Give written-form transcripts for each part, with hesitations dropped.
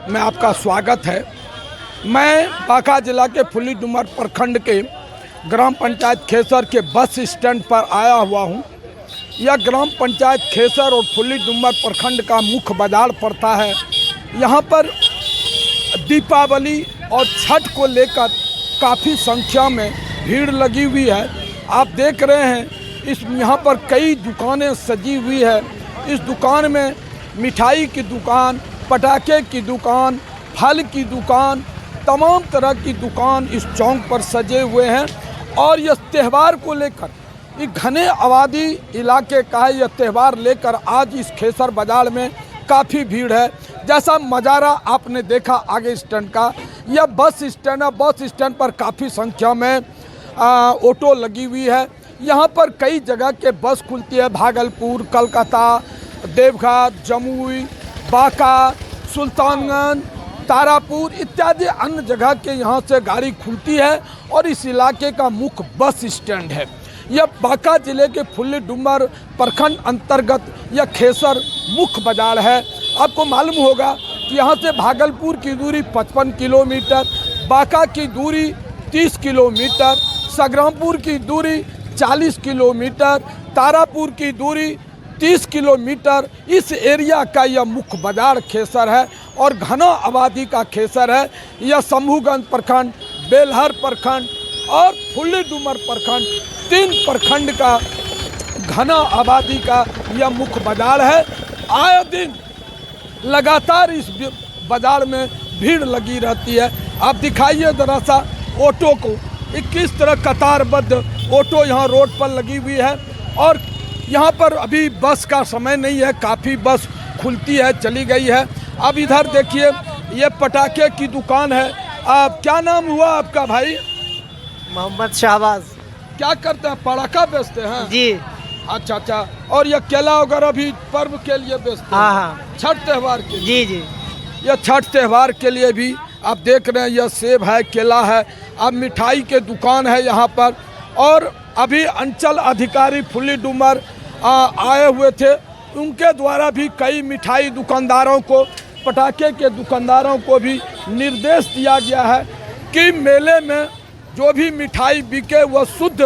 में आपका स्वागत है। मैं बांका जिला के फुल्ली डुमर प्रखंड के ग्राम पंचायत खेसर के बस स्टैंड पर आया हुआ हूं। यह ग्राम पंचायत खेसर और फुल्ली डुमर प्रखंड का मुख्य बाजार पड़ता है। यहां पर दीपावली और छठ को लेकर काफ़ी संख्या में भीड़ लगी हुई है। आप देख रहे हैं यहाँ पर कई दुकानें सजी हुई है। इस दुकान में मिठाई की दुकान, पटाखे की दुकान, फल की दुकान, तमाम तरह की दुकान इस चौक पर सजे हुए हैं। और यह त्यौहार को लेकर एक घने आबादी इलाके का है। यह त्यौहार लेकर आज इस खेसर बाजार में काफ़ी भीड़ है। जैसा नज़ारा आपने देखा आगे स्टैंड का, यह बस स्टैंड है। बस स्टैंड पर काफ़ी संख्या में ऑटो लगी हुई है। यहाँ पर कई जगह के बस खुलती है। भागलपुर, कलकत्ता, देवघर, जमुई, बांका, सुल्तानगंज, तारापुर इत्यादि अन्य जगह के यहाँ से गाड़ी खुलती है और इस इलाके का मुख्य बस स्टैंड है। यह बांका जिले के फुल्ली डुमर प्रखंड अंतर्गत यह खेसर मुख्य बाजार है। आपको मालूम होगा कि यहाँ से भागलपुर की दूरी 55 किलोमीटर, बांका की दूरी 30 किलोमीटर, संग्रामपुर की दूरी 40 किलोमीटर, तारापुर की दूरी 30 किलोमीटर इस एरिया का यह मुख्य बाजार खेसर है और घना आबादी का खेसर है। यह शंभूगंज प्रखंड, बेलहर प्रखंड और फुल्ली डुमर प्रखंड, 3 प्रखंड का घना आबादी का यह मुख्य बाजार है। आए दिन लगातार इस बाजार में भीड़ लगी रहती है। आप दिखाइए जरा सा ऑटो को, किस तरह कतारबद्ध ऑटो यहाँ रोड पर लगी हुई है। और यहाँ पर अभी बस का समय नहीं है, काफ़ी बस खुलती है, चली गई है। अब इधर देखिए, ये पटाखे की दुकान है। आप क्या नाम हुआ आपका भाई? मोहम्मद शाहबाज। क्या करते हैं? पटाखा बेचते हैं जी। अच्छा। और ये केला वगैरह भी पर्व के लिए बेचते हैं? हाँ। छठ त्यौहार के लिए? जी। यह छठ त्यौहार के लिए भी आप देख रहे हैं, यह सेब है, केला है। अब मिठाई के दुकान है यहाँ पर। और अभी अंचल अधिकारी फुल्ली डुमर आए हुए थे, उनके द्वारा भी कई मिठाई दुकानदारों को, पटाखे के दुकानदारों को भी निर्देश दिया गया है कि मेले में जो भी मिठाई बिके वह शुद्ध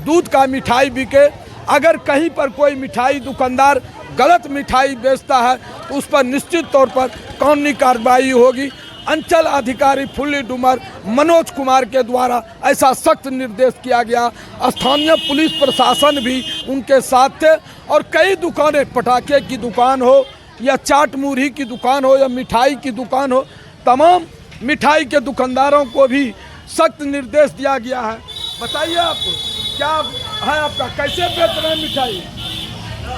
दूध का मिठाई बिके। अगर कहीं पर कोई मिठाई दुकानदार गलत मिठाई बेचता है तो उस पर निश्चित तौर पर कानूनी कार्रवाई होगी। अंचल अधिकारी फुल्ली डुमर मनोज कुमार के द्वारा ऐसा सख्त निर्देश किया गया। स्थानीय पुलिस प्रशासन भी उनके साथ थे और कई दुकानें, पटाखे की दुकान हो या चाट मुरही की दुकान हो या मिठाई की दुकान हो, तमाम मिठाई के दुकानदारों को भी सख्त निर्देश दिया गया है। बताइए आप क्या है आपका, कैसे बेच रहे हैं मिठाई?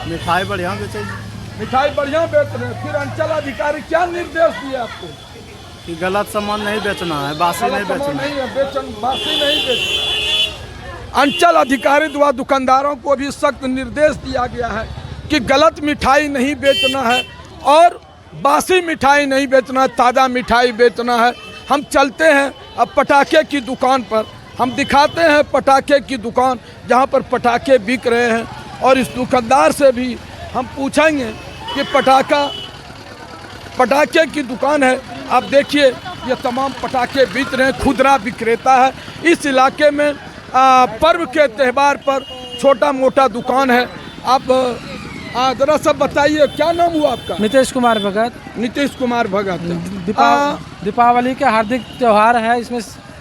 मिठाई बढ़िया बेचे। मिठाई बढ़िया बेच रहे हैं। फिर अंचल अधिकारी क्या निर्देश दिए आपको? कि गलत सामान नहीं बेचना है, बासी नहीं बेचना है। बासी नहीं बेचना। अंचल अधिकारी द्वारा दुकानदारों को भी सख्त निर्देश दिया गया है कि गलत मिठाई नहीं बेचना है और बासी मिठाई नहीं बेचना है, ताज़ा मिठाई बेचना है। हम चलते हैं अब पटाखे की दुकान पर, हम दिखाते हैं पटाखे की दुकान जहां पर पटाखे बिक रहे हैं। और इस दुकानदार से भी हम पूछेंगे कि पटाखे की दुकान है। आप देखिए, ये तमाम पटाखे बिक रहे हैं, खुदरा विक्रेता है। इस इलाके में पर्व के त्यौहार पर छोटा मोटा दुकान है। आप ज़रा सब बताइए, क्या नाम हुआ आपका? नीतीश कुमार भगत। नीतीश कुमार भगत। दीपावली के हार्दिक त्यौहार है। इसमें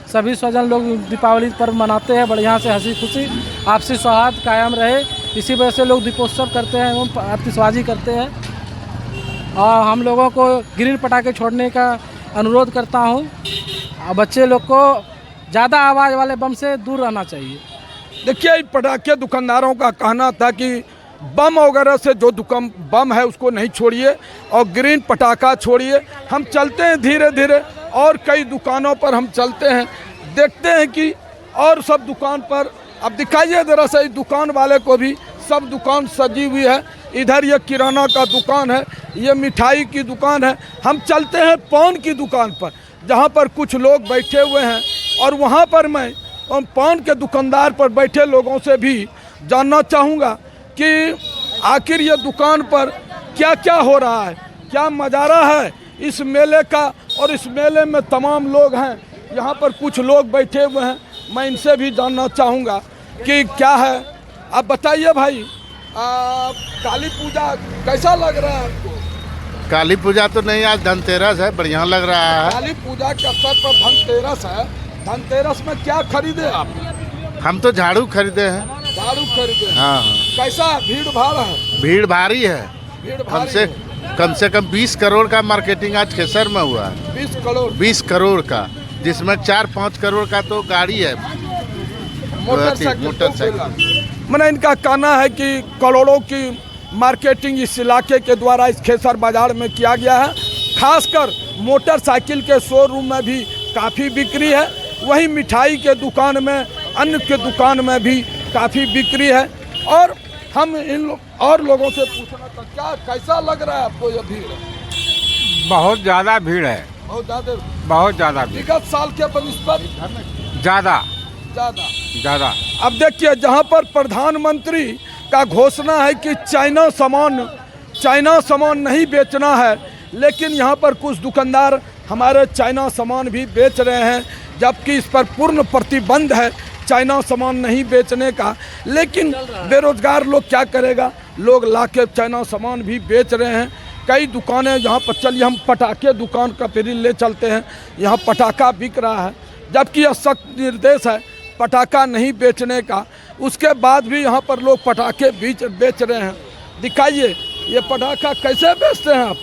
सभी स्वजन लोग दीपावली पर्व मनाते हैं बढ़िया से, हंसी खुशी, आपसी सौहार्द कायम रहे, इसी वजह से लोग दीपोत्सव करते हैं एवं आतिशबाजी करते हैं। और हम लोगों को ग्रीन पटाखे छोड़ने का अनुरोध करता हूं। और बच्चे लोग को ज़्यादा आवाज़ वाले बम से दूर रहना चाहिए। देखिए, पटाखे दुकानदारों का कहना था कि बम वगैरह से जो दुकान बम है उसको नहीं छोड़िए और ग्रीन पटाखा छोड़िए। हम चलते हैं धीरे धीरे और कई दुकानों पर हम चलते हैं, देखते हैं कि और सब दुकान पर। अब दिखाइए ज़रा सा, इस दुकान वाले को भी सब दुकान सजी हुई है। इधर ये किराना का दुकान है, ये मिठाई की दुकान है। हम चलते हैं पान की दुकान पर जहाँ पर कुछ लोग बैठे हुए हैं और वहाँ पर मैं पान के दुकानदार पर बैठे लोगों से भी जानना चाहूँगा कि आखिर ये दुकान पर क्या क्या हो रहा है, क्या नज़ारा है इस मेले का, और इस मेले में तमाम लोग हैं। यहाँ पर कुछ लोग बैठे हुए हैं, मैं इनसे भी जानना चाहूँगा कि क्या है। आप बताइए भाई, काली पूजा कैसा लग रहा है आपको? काली पूजा तो नहीं, आज धनतेरस है, बढ़िया लग रहा है। काली पूजा के अवसर पर धनतेरस है, धनतेरस में क्या खरीदे आप? हम तो झाड़ू खरीदे हैं। झाड़ू खरीदे हैं। हाँ, कैसा भीड़ भाड़ है? भीड़ भारी है। भीड़ कम भारी से है। कम 20 करोड़ का मार्केटिंग आज खेसर में हुआ है। 20 करोड़ 20 करोड़ का, जिसमें 4-5 करोड़ का तो गाड़ी है, मोटरसाइकिल। मैंने इनका कहना है कि करोड़ों की मार्केटिंग इस इलाके के द्वारा इस खेसर बाजार में किया गया है। खासकर मोटरसाइकिल के शोरूम में भी काफ़ी बिक्री है, वहीं मिठाई के दुकान में, अन्न के दुकान में भी काफ़ी बिक्री है। और हम और लोगों से पूछना था, क्या कैसा लग रहा है आपको ये भीड़? बहुत ज़्यादा भीड़ है, बहुत ज़्यादा। बहुत ज़्यादा भीड़, विगत साल के बनिस्बत ज़्यादा ज़्यादा। ज़्यादा। अब देखिए, जहां पर प्रधानमंत्री का घोषणा है कि चाइना सामान नहीं बेचना है, लेकिन यहां पर कुछ दुकानदार हमारे चाइना सामान भी बेच रहे हैं, जबकि इस पर पूर्ण प्रतिबंध है चाइना सामान नहीं बेचने का। लेकिन बेरोजगार लोग क्या करेगा, लोग लाके चाइना सामान भी बेच रहे हैं। कई दुकानें यहाँ पर, चलिए हम पटाखे दुकान का फिर ले चलते हैं, यहाँ पटाखा बिक रहा है, जबकि यह सख्त निर्देश है पटाखा नहीं बेचने का। उसके बाद भी यहाँ पर लोग पटाखे बेच रहे हैं। दिखाइए ये पटाखा कैसे बेचते हैं आप,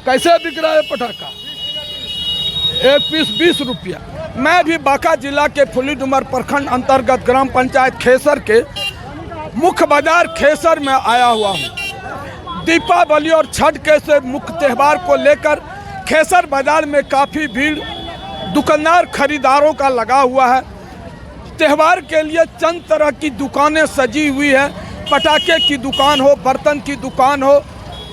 कैसे बिक रहा है पटाखा? एक पीस 20 रुपया। मैं भी बांका जिला के फुलीडुमर प्रखंड अंतर्गत ग्राम पंचायत खेसर के मुख्य बाजार खेसर में आया हुआ हूँ। दीपावली और छठ के से मुख्य त्यौहार को लेकर खेसर बाजार में काफ़ी भीड़ दुकानदार खरीदारों का लगा हुआ है। त्यौहार के लिए चंद तरह की दुकानें सजी हुई है, पटाखे की दुकान हो, बर्तन की दुकान हो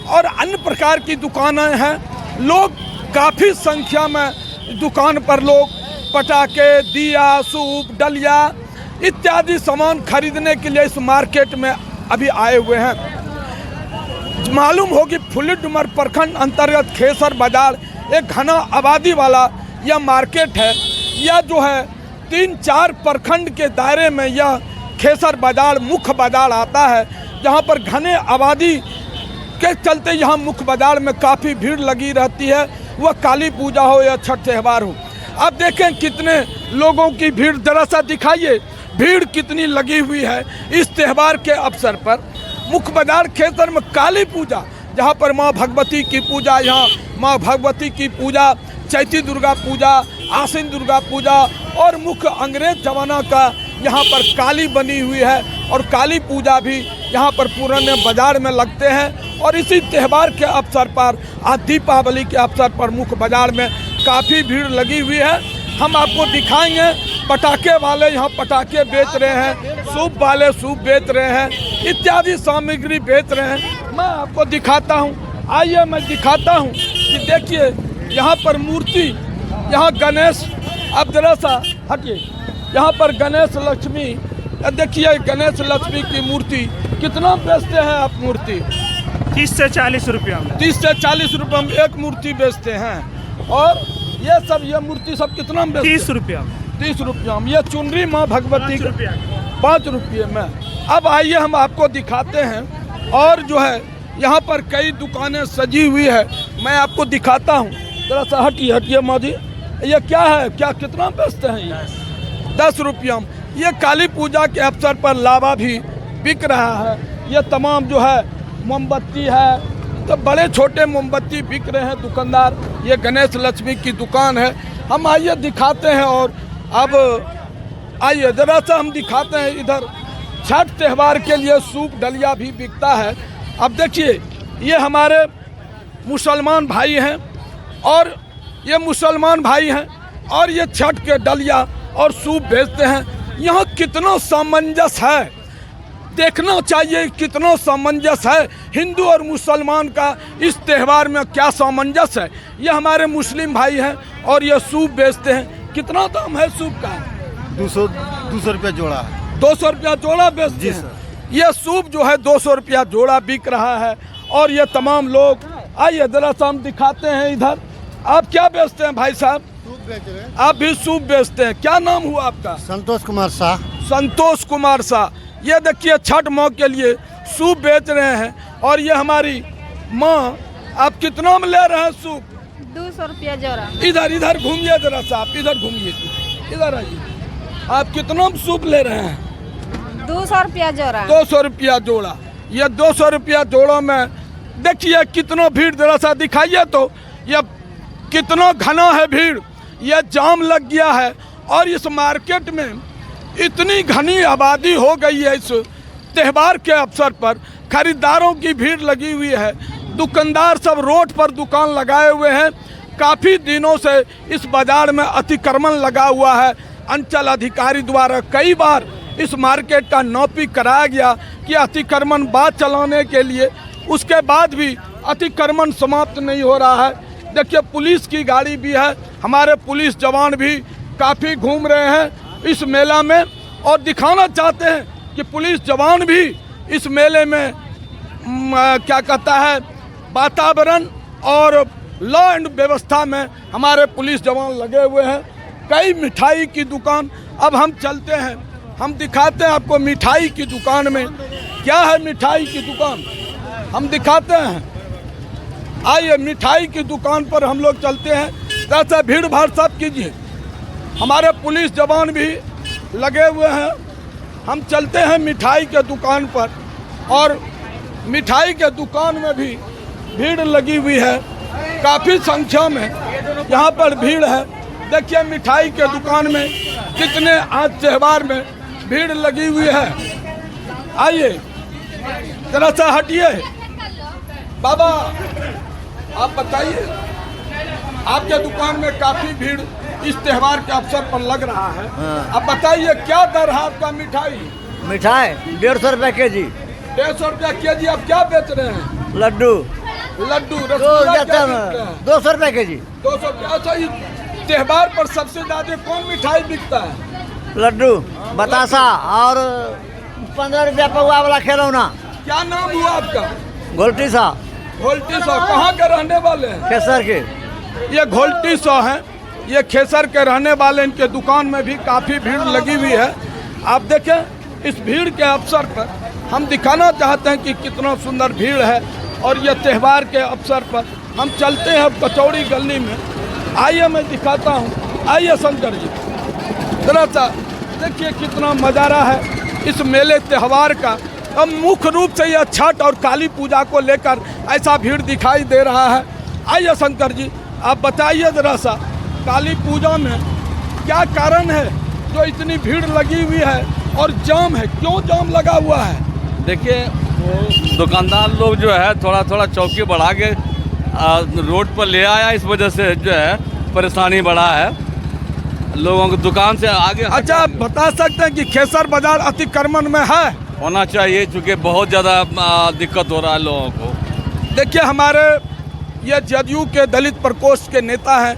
और अन्य प्रकार की दुकानें हैं। लोग काफ़ी संख्या में दुकान पर लोग पटाखे, दिया, सूप, डलिया इत्यादि सामान खरीदने के लिए इस मार्केट में अभी आए हुए हैं। मालूम हो कि फुलीडुमर प्रखंड अंतर्गत खेसर बाजार एक घना आबादी वाला यह मार्केट है। यह जो है 3-4 प्रखंड के दायरे में यह खेसर बाजार मुख्य बाजार आता है, जहां पर घने आबादी के चलते यहाँ मुख्य बाजार में काफ़ी भीड़ लगी रहती है, वह काली पूजा हो या छठ त्यौहार हो। अब देखें कितने लोगों की भीड़, जरा सा दिखाइए भीड़ कितनी लगी हुई है इस त्यौहार के अवसर पर। मुख्य बाजार खेसर में काली पूजा, जहाँ पर माँ भगवती की पूजा, यहाँ माँ भगवती की पूजा, चैती दुर्गा पूजा, आश्विन दुर्गा पूजा और मुख्य अंग्रेज जमाना का यहाँ पर काली बनी हुई है, और काली पूजा भी यहाँ पर पुराने बाजार में लगते हैं। और इसी त्यौहार के अवसर पर, आज दीपावली के अवसर पर मुख्य बाजार में काफ़ी भीड़ लगी हुई है। हम आपको दिखाएंगे, पटाखे वाले यहाँ पटाखे बेच रहे हैं, सूप वाले सूप बेच रहे हैं, इत्यादि सामग्री बेच रहे हैं। मैं आपको दिखाता हूँ, आइए मैं दिखाता हूँ कि देखिए यहाँ पर मूर्ति, यहाँ गणेश, अब जरा सा हटिए, यहाँ पर गणेश लक्ष्मी, देखिए गणेश लक्ष्मी की मूर्ति कितना बेचते हैं आप? मूर्ति 30 से 40 रुपया में। 30 से 40 रुपये में एक मूर्ति बेचते हैं। और ये मूर्ति सब कितना में बेचते हैं? 30 रुपया में। 30 रुपया में। ये चुनरी माँ भगवती 5 रुपये में। अब आइए हम आपको दिखाते हैं, और जो है यहाँ पर कई दुकानें सजी हुई है, मैं आपको दिखाता हूँ। जरा सा हटिए माँ जी, ये क्या है, क्या कितना बेचते हैं ये? 10 रुपया में। ये काली पूजा के अवसर पर लावा भी बिक रहा है। ये तमाम जो है मोमबत्ती है, तो बड़े छोटे मोमबत्ती बिक रहे हैं दुकानदार। ये गणेश लक्ष्मी की दुकान है। हम आइए दिखाते हैं, और अब आइए जरा सा हम दिखाते हैं। इधर छठ त्यौहार के लिए सूप डलिया भी बिकता है। अब देखिए ये हमारे मुसलमान भाई हैं, और ये मुसलमान भाई हैं, और ये छठ के डलिया और सूप बेचते हैं। यहाँ कितना सामंजस्य है, देखना चाहिए कितना सामंजस्य है हिंदू और मुसलमान का इस त्यौहार में, क्या सामंजस्य है। ये हमारे मुस्लिम भाई हैं और ये सूप बेचते हैं। कितना दाम है सूप का? 200 रुपया जोड़ा है। 200 रुपया जोड़ा बेचते हैं। ये सूप जो है 200 रुपया जोड़ा बिक रहा है। और ये तमाम लोग आइए जरा सा हम दिखाते हैं इधर। आप क्या बेचते हैं भाई साहब? सूप बेच रहे हैं। आप भी सूप बेचते हैं, क्या नाम हुआ आपका? संतोष कुमार शाह। संतोष कुमार शाह। ये देखिए छठ माँ के लिए सूप बेच रहे हैं। और ये हमारी माँ, आप कितना में ले रहे हैं सूप? 200 रुपया जोड़ा। इधर इधर घूमिए जरा सा, आप इधर घूमिए, इधर आइए। आप कितना में सूप ले रहे हैं? 200 रुपया जोड़ा। 200 रुपया जोड़ा। ये 200 रुपया जोड़ा में देखिए कितना भीड़, जरा सा दिखाइए तो। ये कितना घना है भीड़, ये जाम लग गया है। और इस मार्केट में इतनी घनी आबादी हो गई है इस त्यौहार के अवसर पर, खरीदारों की भीड़ लगी हुई है। दुकानदार सब रोड पर दुकान लगाए हुए हैं। काफ़ी दिनों से इस बाज़ार में अतिक्रमण लगा हुआ है। अंचल अधिकारी द्वारा कई बार इस मार्केट का नोटिस कराया गया कि अतिक्रमण बाद चलाने के लिए, उसके बाद भी अतिक्रमण समाप्त नहीं हो रहा है। देखिए पुलिस की गाड़ी भी है, हमारे पुलिस जवान भी काफ़ी घूम रहे हैं इस मेला में और दिखाना चाहते हैं कि पुलिस जवान भी इस मेले में क्या कहता है, वातावरण और लॉ एंड व्यवस्था में हमारे पुलिस जवान लगे हुए हैं। कई मिठाई की दुकान, अब हम चलते हैं, हम दिखाते हैं आपको मिठाई की दुकान में क्या है। मिठाई की दुकान हम दिखाते हैं। आइए मिठाई की दुकान पर हम लोग चलते हैं। जैसे भीड़ भाड़ सब कीजिए, हमारे पुलिस जवान भी लगे हुए हैं। हम चलते हैं मिठाई के दुकान पर और मिठाई के दुकान में भी भीड़ लगी हुई है, काफ़ी संख्या में यहाँ पर भीड़ है। देखिए मिठाई के दुकान में कितने आज त्यौहार में भीड़ लगी हुई है। आइए जरा सा हटिए बाबा, आप बताइए, आपके दुकान में काफ़ी भीड़ इस त्यौहार के अवसर पर लग रहा है। अब बताइए क्या दर है आपका मिठाई? मिठाई 150 रुपये के जी। 150 रुपया के जी। आप क्या बेच रहे हैं? लड्डू। लड्डू रसगुल्ला क्या बेच रहे हैं? 200 रुपये के जी। 200 रुपया। अच्छा, इस त्यौहार पर सबसे ज़्यादा कौन मिठाई बिकता है? लड्डू, बतासा और 15 रुपया पौवा वाला खिलौना। क्या नाम हुआ आपका? गोलटी सा। घोलटी सौ। कहाँ के रहने वाले हैं? केसर के। ये घोलटी सौ हैं, ये खेसर के रहने वाले। इनके दुकान में भी काफ़ी भीड़ लगी हुई है। आप देखें इस भीड़ के अवसर पर हम दिखाना चाहते हैं कि कितना सुंदर भीड़ है। और ये त्यौहार के अवसर पर हम चलते हैं अब कचौड़ी गली में। आइए मैं दिखाता हूँ। आइए शंकर जी, जरा सा देखिए कितना नज़ारा है इस मेले त्यौहार का। अब मुख्य रूप से यह छठ और काली पूजा को लेकर ऐसा भीड़ दिखाई दे रहा है। आइए शंकर जी, आप बताइए जरा सा, काली पूजा में क्या कारण है जो इतनी भीड़ लगी हुई है और जाम है, क्यों जाम लगा हुआ है? देखिए वो दुकानदार लोग जो है थोड़ा थोड़ा चौकी बढ़ा के रोड पर ले आया, इस वजह से जो है परेशानी बढ़ा है लोगों को दुकान से आगे। अच्छा, आप बता सकते हैं कि खेसर बाजार अतिक्रमण में है? होना चाहिए, चूँकि बहुत ज़्यादा दिक्कत हो रहा है लोगों को। देखिए हमारे ये जदयू के दलित प्रकोष्ठ के नेता हैं